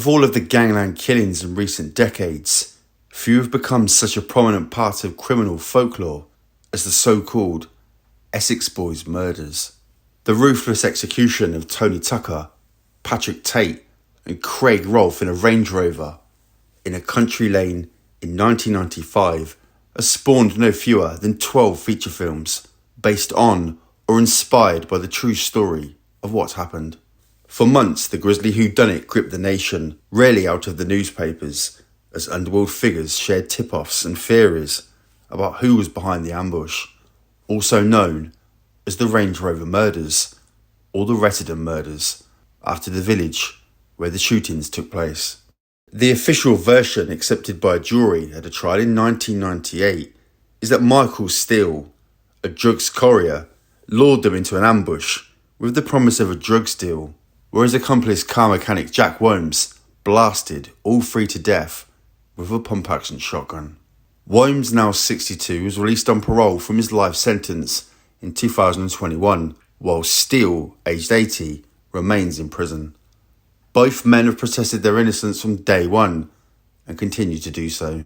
Of all of the gangland killings in recent decades, few have become such a prominent part of criminal folklore as the so-called Essex Boys murders. The ruthless execution of Tony Tucker, Patrick Tate and Craig Rolfe in a Range Rover in a country lane in 1995 has spawned no fewer than 12 feature films based on or inspired by the true story of what happened. For months, the grisly whodunit gripped the nation, rarely out of the newspapers, as underworld figures shared tip-offs and theories about who was behind the ambush, also known as the Range Rover murders or the Rettendam murders, after the village where the shootings took place. The official version accepted by a jury at a trial in 1998 is that Michael Steele, a drugs courier, lured them into an ambush with the promise of a drugs deal, where his accomplice car mechanic Jack Worms blasted all three to death with a pump-action shotgun. Worms, now 62, was released on parole from his life sentence in 2021, while Steele, aged 80, remains in prison. Both men have protested their innocence from day one and continue to do so.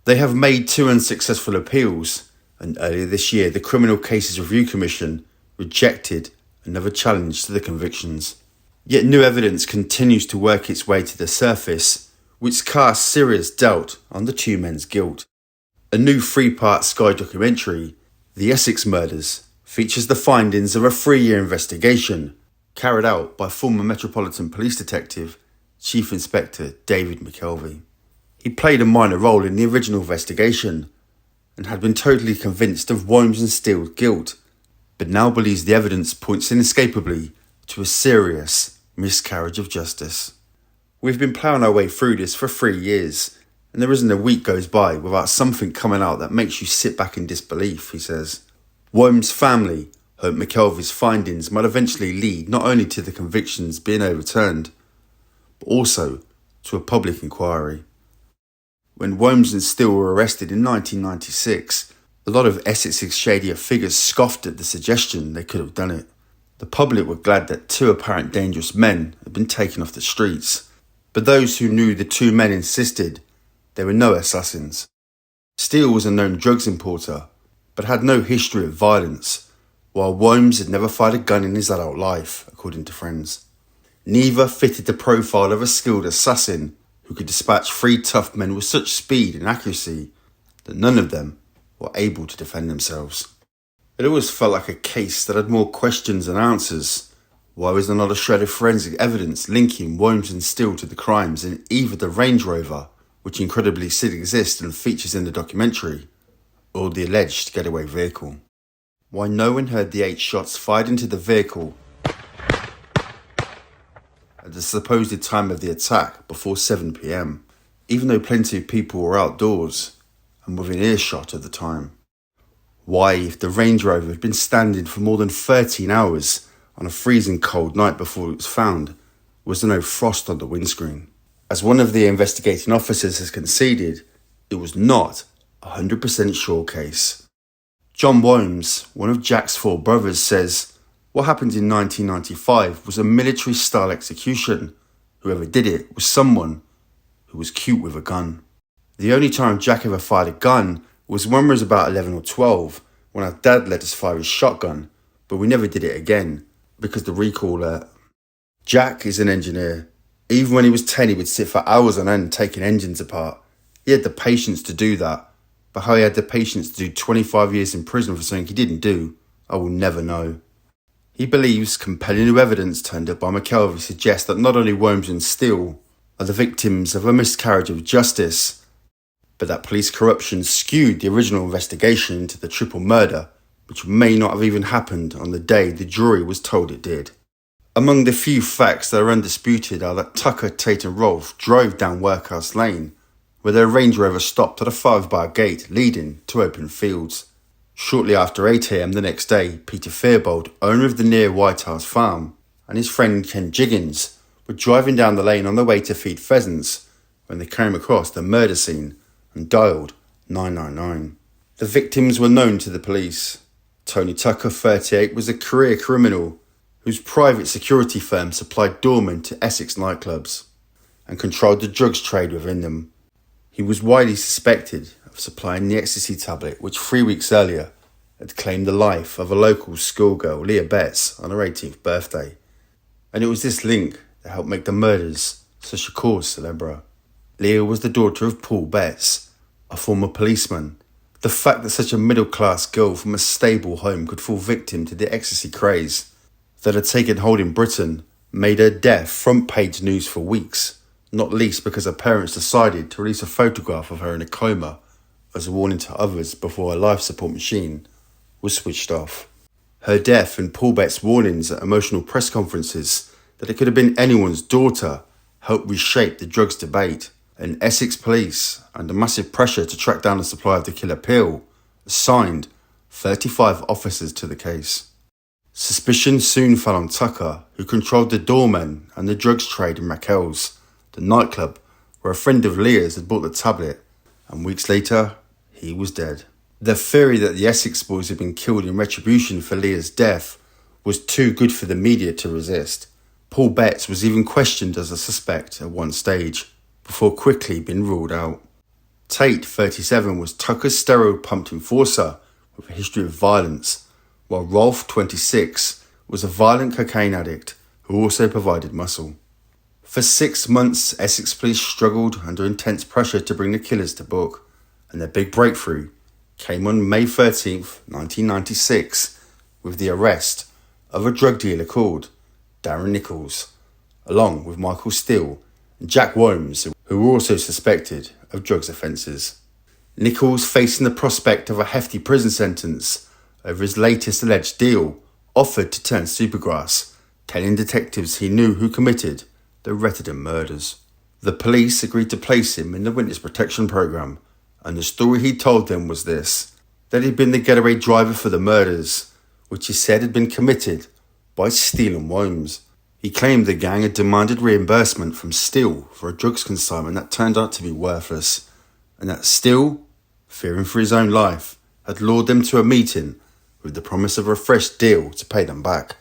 They have made 2 unsuccessful appeals, and earlier this year the Criminal Cases Review Commission rejected another challenge to the convictions. Yet new evidence continues to work its way to the surface, which casts serious doubt on the 2 men's guilt. A new 3-part Sky documentary, The Essex Murders, features the findings of a 3-year investigation carried out by former Metropolitan Police Detective Chief Inspector David McKelvey. He played a minor role in the original investigation and had been totally convinced of Worms and Steele's guilt, but now believes the evidence points inescapably to a serious miscarriage of justice. We've been ploughing our way through this for 3 years, and there isn't a week goes by without something coming out that makes you sit back in disbelief, he says. Worms' family hope McKelvey's findings might eventually lead not only to the convictions being overturned, but also to a public inquiry. When Worms and Steele were arrested in 1996, a lot of Essex's shadier figures scoffed at the suggestion they could have done it. The public were glad that 2 apparent dangerous men had been taken off the streets, but those who knew the 2 men insisted they were no assassins. Steele was a known drugs importer, but had no history of violence, while Worms had never fired a gun in his adult life, according to friends. Neither fitted the profile of a skilled assassin who could dispatch 3 tough men with such speed and accuracy that none of them were able to defend themselves. It always felt like a case that had more questions than answers. Why was there not a shred of forensic evidence linking Worms and Steele to the crimes in either the Range Rover, which incredibly still exists and features in the documentary, or the alleged getaway vehicle? Why no one heard the 8 shots fired into the vehicle at the supposed time of the attack before 7 p.m, even though plenty of people were outdoors and within earshot at the time? Why, if the Range Rover had been standing for more than 13 hours on a freezing cold night before it was found, was there no frost on the windscreen? As one of the investigating officers has conceded, it was not a 100% sure case. John Worms, one of Jack's 4 brothers, says what happened in 1995 was a military-style execution. Whoever did it was someone who was cute with a gun. The only time Jack ever fired a gun was when we was about 11 or 12, when our dad let us fire his shotgun, but we never did it again, because the recall Jack is an engineer. Even when he was 10, he would sit for hours on end taking engines apart. He had the patience to do that, but how he had the patience to do 25 years in prison for something he didn't do, I will never know. He believes compelling new evidence turned up by McKelvey suggests that not only Worms and Steele are the victims of a miscarriage of justice, but that police corruption skewed the original investigation into the triple murder, which may not have even happened on the day the jury was told it did. Among the few facts that are undisputed are that Tucker, Tate and Rolfe drove down Workhouse Lane, where their Range Rover stopped at a 5-bar gate leading to open fields. Shortly after 8 a.m. the next day, Peter Fairbold, owner of the near White House farm, and his friend Ken Jiggins were driving down the lane on their way to feed pheasants when they came across the murder scene and dialed 999. The victims were known to the police. Tony Tucker, 38, was a career criminal whose private security firm supplied doormen to Essex nightclubs. and controlled the drugs trade within them. He was widely suspected of supplying the ecstasy tablet which 3 weeks earlier had claimed the life of a local schoolgirl, Leah Betts, on her 18th birthday. And it was this link that helped make the murders such a cause célèbre. Leah was the daughter of Paul Betts, a former policeman. The fact that such a middle-class girl from a stable home could fall victim to the ecstasy craze that had taken hold in Britain made her death front-page news for weeks, not least because her parents decided to release a photograph of her in a coma as a warning to others before her life support machine was switched off. Her death and Paul Betts' warnings at emotional press conferences that it could have been anyone's daughter helped reshape the drugs debate, and Essex police, under massive pressure to track down the supply of the killer pill, assigned 35 officers to the case. Suspicion soon fell on Tucker, who controlled the doormen and the drugs trade in Raquel's, the nightclub where a friend of Leah's had bought the tablet, and weeks later, he was dead. The theory that the Essex boys had been killed in retribution for Leah's death was too good for the media to resist. Paul Betts was even questioned as a suspect at one stage, before quickly being ruled out. Tate, 37, was Tucker's steroid-pumped enforcer with a history of violence, while Rolf, 26, was a violent cocaine addict who also provided muscle. For 6 months, Essex police struggled under intense pressure to bring the killers to book, and their big breakthrough came on May 13th, 1996, with the arrest of a drug dealer called Darren Nichols, along with Michael Steele and Jack Williams, who were also suspected of drugs offences. Nichols, facing the prospect of a hefty prison sentence over his latest alleged deal, offered to turn supergrass, telling detectives he knew who committed the Rettendam murders. The police agreed to place him in the witness protection programme, and the story he told them was this: that he'd been the getaway driver for the murders, which he said had been committed by Steele and Williams. He claimed the gang had demanded reimbursement from Steele for a drugs consignment that turned out to be worthless, and that Steele, fearing for his own life, had lured them to a meeting with the promise of a fresh deal to pay them back,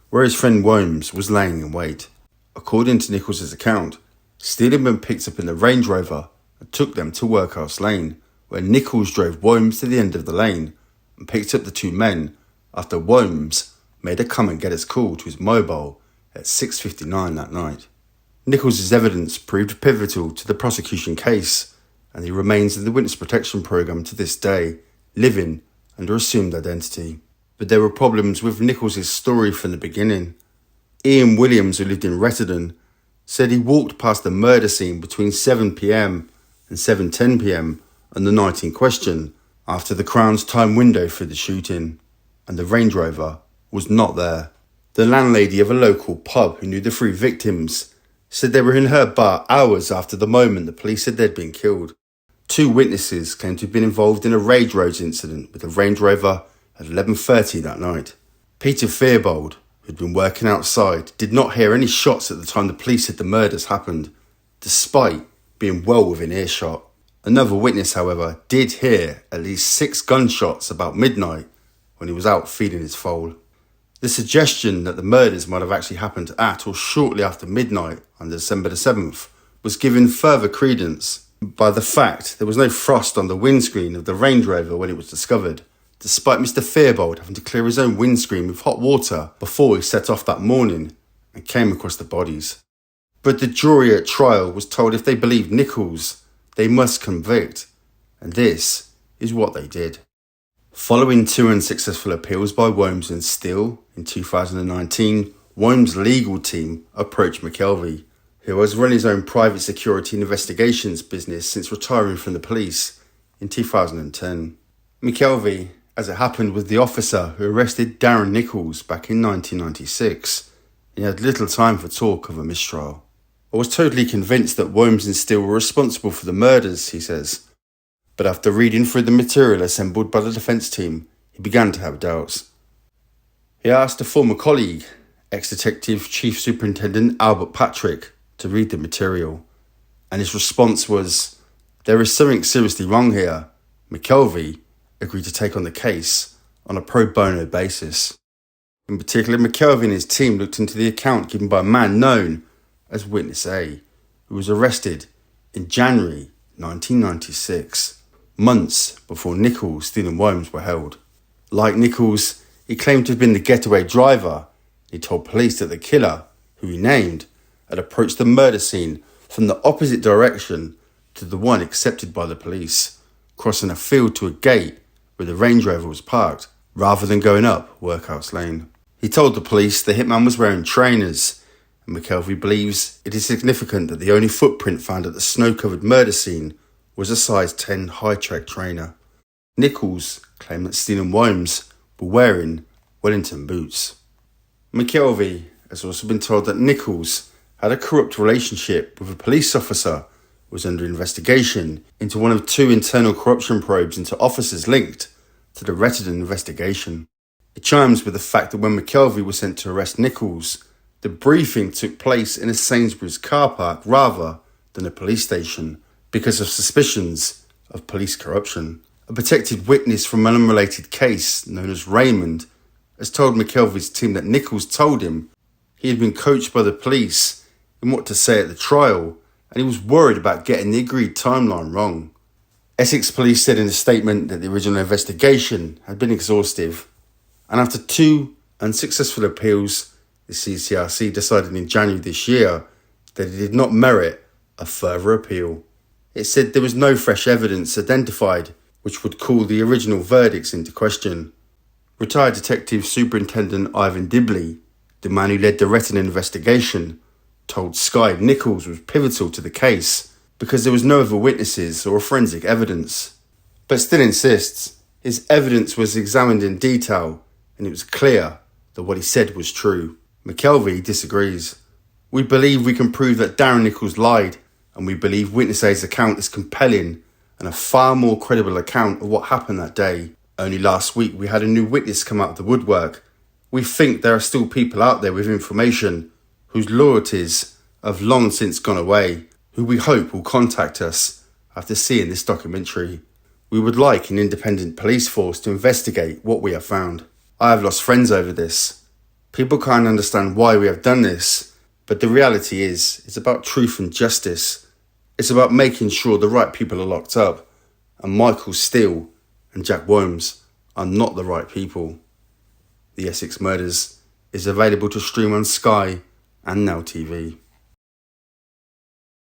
where his friend Williams was laying in wait. According to Nichols' account, Steele had been picked up in the Range Rover and took them to Workhouse Lane, where Nichols drove Williams to the end of the lane and picked up the two men after Williams made a come-and-get-us call to his mobile at 6:59 that night. Nichols' evidence proved pivotal to the prosecution case, and he remains in the witness protection programme to this day, living under assumed identity. But there were problems with Nichols' story from the beginning. Ian Williams, who lived in Rettendam, said he walked past the murder scene between 7 p.m. and 7:10 p.m. on the night in question, after the Crown's time window for the shooting, and the Range Rover was not there. The landlady of a local pub who knew the three victims said they were in her bar hours after the moment the police said they'd been killed. 2 witnesses claimed to have been involved in a Rage Roads incident with a Range Rover at 11:30 that night. Peter Fearbold, who'd been working outside, did not hear any shots at the time the police said the murders happened, despite being well within earshot. Another witness, however, did hear at least 6 gunshots about midnight when he was out feeding his foal. The suggestion that the murders might have actually happened at or shortly after midnight on December the 7th was given further credence by the fact there was no frost on the windscreen of the Range Rover when it was discovered, despite Mr. Fearbold having to clear his own windscreen with hot water before he set off that morning and came across the bodies. But the jury at trial was told if they believed Nichols, they must convict, and this is what they did. Following 2 unsuccessful appeals by Williams and Steele in 2019, Williams' legal team approached McKelvey, who has run his own private security investigations business since retiring from the police in 2010. McKelvey, as it happened, was the officer who arrested Darren Nichols back in 1996. He had little time for talk of a mistrial. I was totally convinced that Williams and Steele were responsible for the murders, he says. But after reading through the material assembled by the defence team, he began to have doubts. He asked a former colleague, ex-detective Chief Superintendent Albert Patrick, to read the material, and his response was, "There is something seriously wrong here." McKelvey agreed to take on the case on a pro bono basis. In particular, McKelvey and his team looked into the account given by a man known as Witness A, who was arrested in January 1996, months before Nichols, Steele and Williams were held. Like Nichols, he claimed to have been the getaway driver. He told police that the killer, who he named, had approached the murder scene from the opposite direction to the one accepted by the police, crossing a field to a gate where the Range Rover was parked, rather than going up Workhouse Lane. He told the police the hitman was wearing trainers, and McKelvey believes it is significant that the only footprint found at the snow-covered murder scene was a size 10 high-track trainer. Nichols claimed that Steele and Williams were wearing Wellington boots. McKelvey has also been told that Nichols had a corrupt relationship with a police officer who was under investigation into one of 2 internal corruption probes into officers linked to the Rettendon investigation. It chimes with the fact that when McKelvey was sent to arrest Nichols, the briefing took place in a Sainsbury's car park rather than a police station because of suspicions of police corruption. A protected witness from an unrelated case known as Raymond has told McKelvey's team that Nichols told him he had been coached by the police in what to say at the trial, and he was worried about getting the agreed timeline wrong. Essex police said in a statement that the original investigation had been exhaustive, and after 2 unsuccessful appeals, the CCRC decided in January this year that it did not merit a further appeal. It said there was no fresh evidence identified which would call the original verdicts into question. Retired Detective Superintendent Ivan Dibley, the man who led the Rettendon investigation, told Sky Nichols was pivotal to the case because there was no other witnesses or forensic evidence, but still insists his evidence was examined in detail and it was clear that what he said was true. McKelvey disagrees. We believe we can prove that Darren Nichols lied, and we believe Witness A's account is compelling and a far more credible account of what happened that day. Only last week we had a new witness come out of the woodwork. We think there are still people out there with information whose loyalties have long since gone away, who we hope will contact us after seeing this documentary. We would like an independent police force to investigate what we have found. I have lost friends over this. People can't understand why we have done this, but the reality is, it's about truth and justice. It's about making sure the right people are locked up, and Michael Steele and Jack Williams are not the right people. The Essex Murders is available to stream on Sky and Now TV.